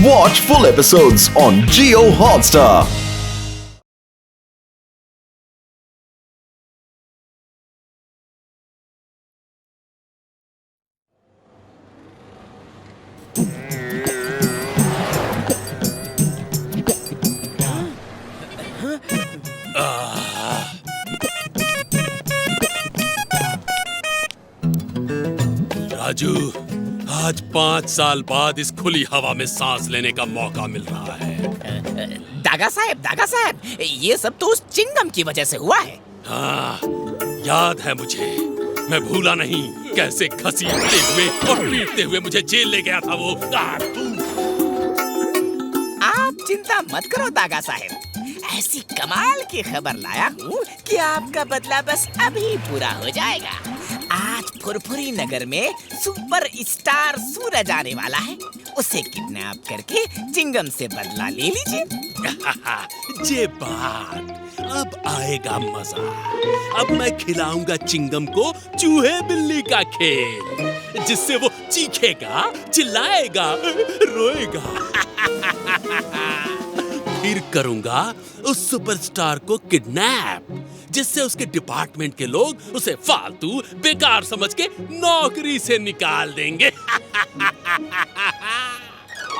Watch full episodes on Jio Hotstar. Raju, आज 5 साल बाद इस खुली हवा में सांस लेने का मौका मिल रहा है। दागा साहब, ये सब तो उस चिंगम की वजह से हुआ है। हाँ, याद है मुझे। मैं भूला नहीं कैसे घसीटते हुए और पीटते हुए मुझे जेल ले गया था वो। आप चिंता मत करो दागा साहब, ऐसी कमाल की खबर लाया हूँ कि आपका बदला बस अभी पूरा हो जाएगा। आज फुरफुरी नगर में सुपर स्टार सूरज आने वाला है। उसे किडनैप करके चिंगम से बदला ले लीजिए। ये बात, अब आएगा मजा। अब मैं खिलाऊंगा चिंगम को चूहे बिल्ली का खेल, जिससे वो चीखेगा, चिल्लाएगा, रोएगा। फिर करूंगा उस सुपरस्टार को किडनैप, जिससे उसके डिपार्टमेंट के लोग उसे फालतू बेकार समझ के नौकरी से निकाल देंगे।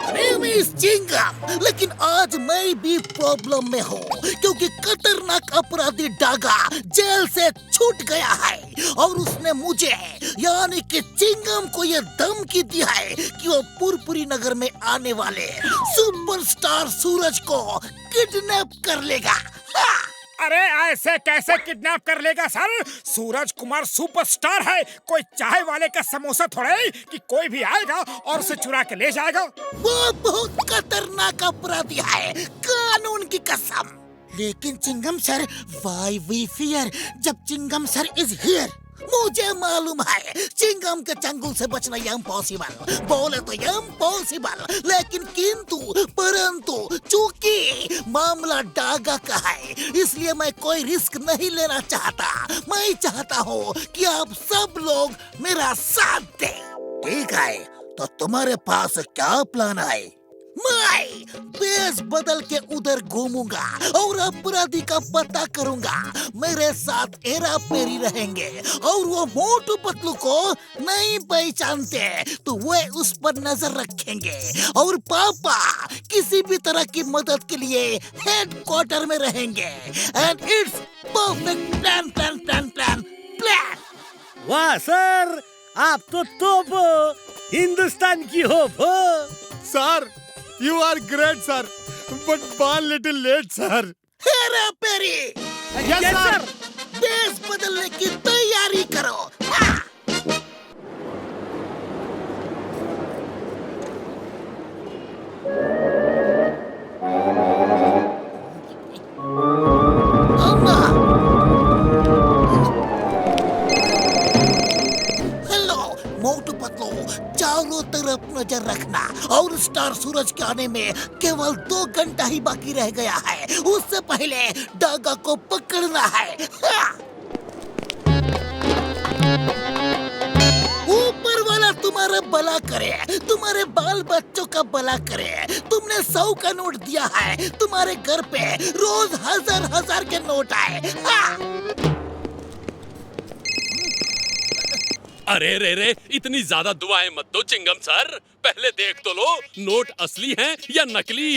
अरे मिस चिंगम, लेकिन आज मैं भी प्रॉब्लम में हूँ, क्योंकि खतरनाक अपराधी डागा जेल से छूट गया है और उसने मुझे यानी कि चिंगम को ये धमकी दी है कि वो पुरपुरी नगर में आने वाले सुपरस्टार सूरज को किडनैप कर लेगा। अरे ऐसे कैसे किडनैप कर लेगा सर? सूरज कुमार सुपरस्टार है, कोई चाय वाले का समोसा थोड़े कि कोई भी आएगा और उसे चुरा के ले जाएगा। वो बहुत खतरनाक अपराधी है, कानून की कसम। लेकिन Chingam sir, why we fear जब चिंगम सर इज हियर? मुझे मालूम है चिंगम के चंगुल से बचना इम्पॉसिबल, बोले तो इम्पॉसिबल, लेकिन किंतु परंतु चूंकि मामला डागा का है, इसलिए मैं कोई रिस्क नहीं लेना चाहता। मैं चाहता हूँ कि आप सब लोग मेरा साथ दें। ठीक है, तो तुम्हारे पास क्या प्लान है? मैं बेस बदल के उधर घूमूंगा और अपराधी का पता करूंगा। मेरे साथ हेरा फेरी रहेंगे और वो मोटू पतलू को नहीं पहचानते तो वे उस पर नजर रखेंगे, और पापा किसी भी तरह की मदद के लिए हेडक्वार्टर में रहेंगे। And it's perfect plan. वाह सर, आप तो तोप हो, हिंदुस्तान की होप हो। Sir, you are great, sir, but one little late, sir. Hera Pheri. Yes, sir. बेस बदलने की तैयारी करो। मोटू पतलू, चारों तरफ नजर रखना, और स्टार सूरज के आने में केवल 2 घंटा ही बाकी रह गया है। उससे पहले डागा को पकड़ना है। ऊपर वाला तुम्हारा भला करे, तुम्हारे बाल बच्चों का भला करे। तुमने 100 का नोट दिया है, तुम्हारे घर पे रोज हजार के नोट आए। अरे रे, इतनी ज्यादा दुआएं मत दो चिंगम सर, पहले देख तो लो नोट असली हैं या नकली।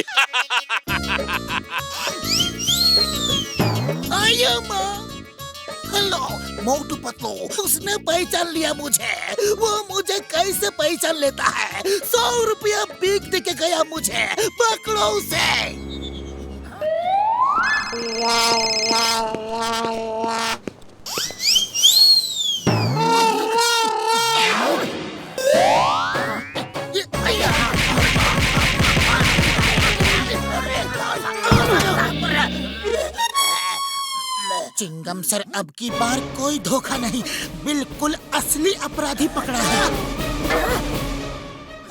आयो माँ। हेलो मोटू पतलू, उसने पहचान लिया मुझे। वो मुझे कैसे पहचान लेता है? 100 रुपया भीख दे के गया मुझे, पकड़ो उसे। चिंगम सर, अब की बार कोई धोखा नहीं, बिल्कुल असली अपराधी पकड़ा है।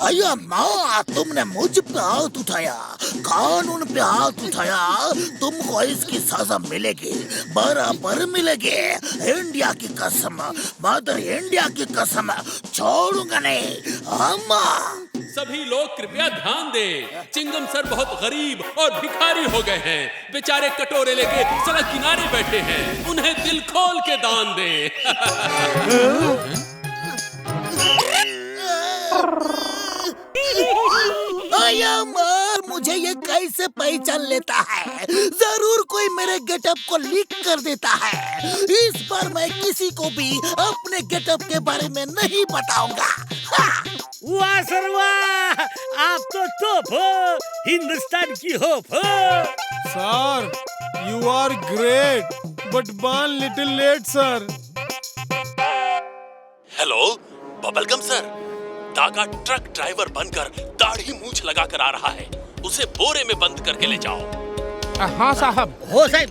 अया माँ, तुमने मुझ पे हाथ उठाया, कानून पे हाथ उठाया, तुमको इसकी सजा मिलेगी, बराबर मिलेगी। इंडिया की कसम, मदर इंडिया की कसम, छोड़ूंगा नहीं। अम्मा सभी लोग कृपया ध्यान दें। चिंगम सर बहुत गरीब और भिखारी हो गए हैं। बेचारे कटोरे लेके सड़क किनारे बैठे हैं। उन्हें दिल खोल के दान दें। मुझे ये कैसे पहचान लेता है? जरूर कोई मेरे गेटअप को लीक कर देता है। इस बार मैं किसी को भी अपने गेटअप के बारे में नहीं बताऊंगा। वाह सर वाह, आप तो टॉप हो, हिंदुस्तान की होप हो। Sir, you are great, but born little late, sir. Hello, bubblegum sir. Daga truck driver बनकर दाढ़ी मूछ लगाकर आ रहा है। उसे बोरे में बंद करके ले जाओ। हाँ साहब। हो साहब।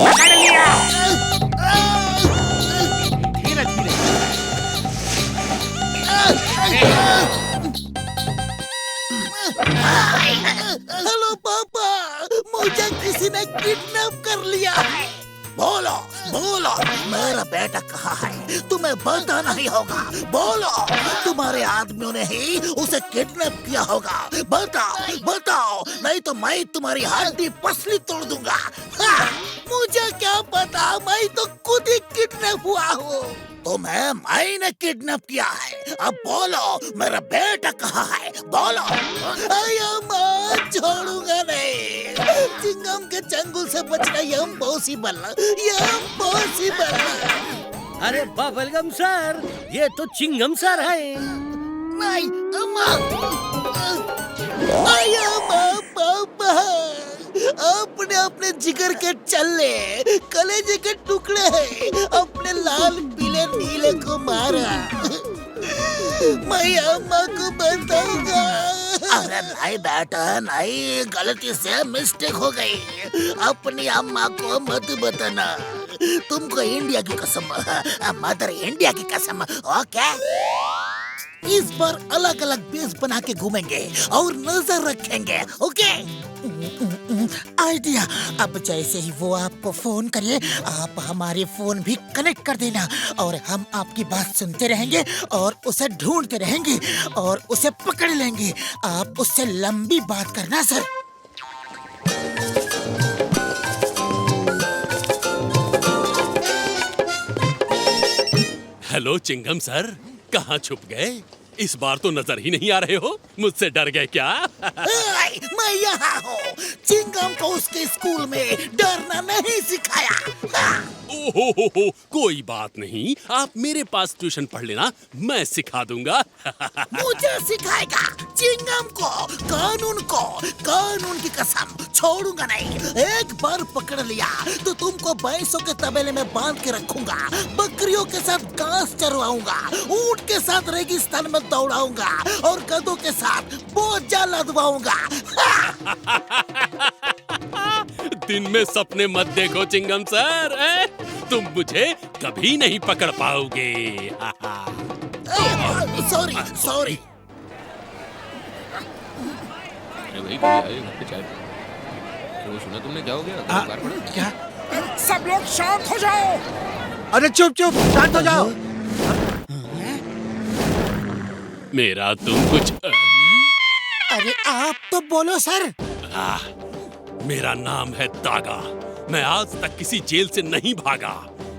पकड़ लिया। धीरे धीरे। हेलो पापा, मुझे किसी ने किडनैप कर लिया है। बोलो बोलो, मेरा बेटा कहाँ है? तुम्हें बताना ही होगा। बोलो, तुम्हारे आदमियों ने ही उसे किडनैप किया होगा। बताओ बताओ, नहीं तो मैं तुम्हारी हड्डी पसली तोड़ दूंगा। हाँ, मुझे क्या पता, मैं तो खुद ही किडनैप हुआ हूँ। तुम्हें मैंने किडनैप किया है। अब बोलो, मेरा बेटा कहाँ है? बोलो। मैं छोड़ूंगा नहीं। चिंगम के चंगुल से बचना इम्पॉसिबल, इम्पॉसिबल। अरे बबलगम सर, ये तो चिंगम सर है। नहीं, पापा, अपने अपने जिगर के चल्ले, कलेजे के टुकड़े हैं, अपने लाल पीले नीले को मारा। मैं अम्मा को बताऊंगा। अरे नहीं बेटा नहीं, गलती से मिस्टेक हो गई। अपनी अम्मा को मत बताना। तुमको इंडिया की कसम, मदर इंडिया की कसम। ओके, इस बार अलग अलग बेस बना के घूमेंगे और नजर रखेंगे। Okay, idea. अब जैसे ही वो आपको फोन करे, आप हमारे फोन भी कनेक्ट कर देना और हम आपकी बात सुनते रहेंगे और उसे ढूंढते रहेंगे और उसे पकड़ लेंगे। आप उससे लंबी बात करना सर। हेलो चिंगम सर, कहाँ छुप गए? इस बार तो नजर ही नहीं आ रहे हो। मुझसे डर गए क्या? मैं यहाँ हूँ। चिंगम को उसके स्कूल में डरना नहीं सिखाया। ओहो, कोई बात नहीं। आप मेरे पास ट्यूशन पढ़ लेना, मैं सिखा दूंगा। मुझे सिखाएगा? चिंगम को, कानून की कसम छोड़ूंगा नहीं। एक बार पकड़ लिया तो तुमको भैंसों के तबेले में बांध के रखूंगा, बकरियों के साथ घास चरवाऊंगा, ऊंट के साथ रेगिस्तान में दौड़ाऊंगा और गधों के साथ बोझा लदवाऊंगा। दिन में सपने मत देखो चिंगम सर, तुम मुझे कभी नहीं पकड़ पाओगे। सॉरी। वो सुना तुमने? क्या हो गया? क्या? सब लोग शांत हो जाओ। अरे चुप चुप, शांत हो जाओ। मेरा तुम कुछ अरे आप तो बोलो सर। मेरा नाम है दागा। मैं आज तक किसी जेल से नहीं भागा,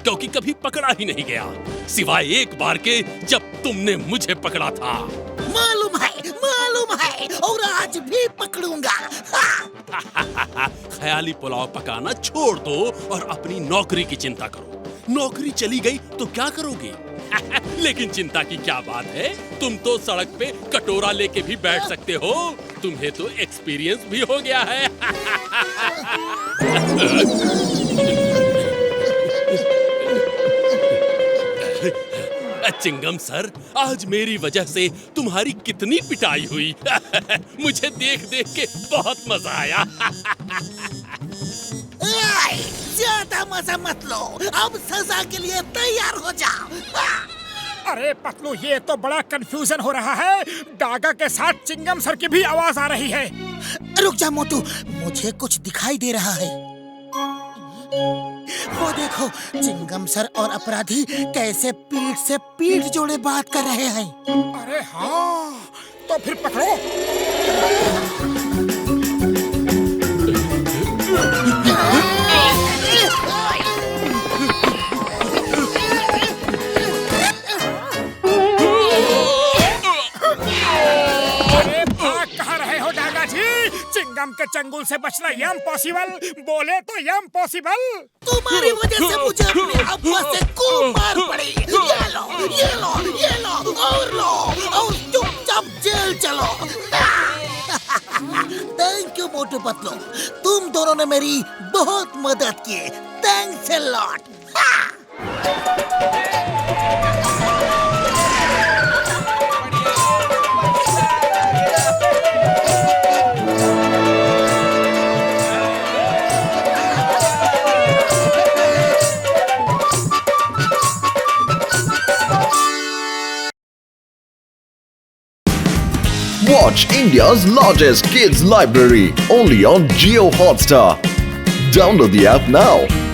क्योंकि कभी पकड़ा ही नहीं गया, सिवाय एक बार के जब तुमने मुझे पकड़ा था। मालूम है और आज भी पकड़ूंगा। ख्याली पुलाव पकाना छोड़ दो और अपनी नौकरी की चिंता करो। नौकरी चली गई तो क्या करोगे? लेकिन चिंता की क्या बात है, तुम तो सड़क पे कटोरा लेके भी बैठ सकते हो। तुम्हें तो एक्सपीरियंस भी हो गया है। चिंगम सर, आज मेरी वजह से तुम्हारी कितनी पिटाई हुई। मुझे देख देख के बहुत मजा आया। ज्यादा मजा मत लो, अब सजा के लिए तैयार हो जाओ। अरे पतलू, ये तो बड़ा कंफ्यूजन हो रहा है। डागा के साथ चिंगम सर की भी आवाज आ रही है। रुक जा मोटू, मुझे कुछ दिखाई दे रहा है। वो देखो, चिंगम सर और अपराधी कैसे पीठ से पीठ जोड़े बात कर रहे हैं। अरे हाँ, तो फिर पकड़ो। चिंगम के चंगुल से बचना इम्पॉसिबल, बोले तो इम्पॉसिबल। तुम्हारी वजह से मुझे अपने अब्बा से खूब मार पड़ी। ये लो, ये लो, ये लो, और लो, और चुपचाप जेल चलो। थैंक यू मोटू पतलू, तुम दोनों ने मेरी बहुत मदद की। Thanks a lot. Watch India's largest kids library only on Jio Hotstar. Download the app now.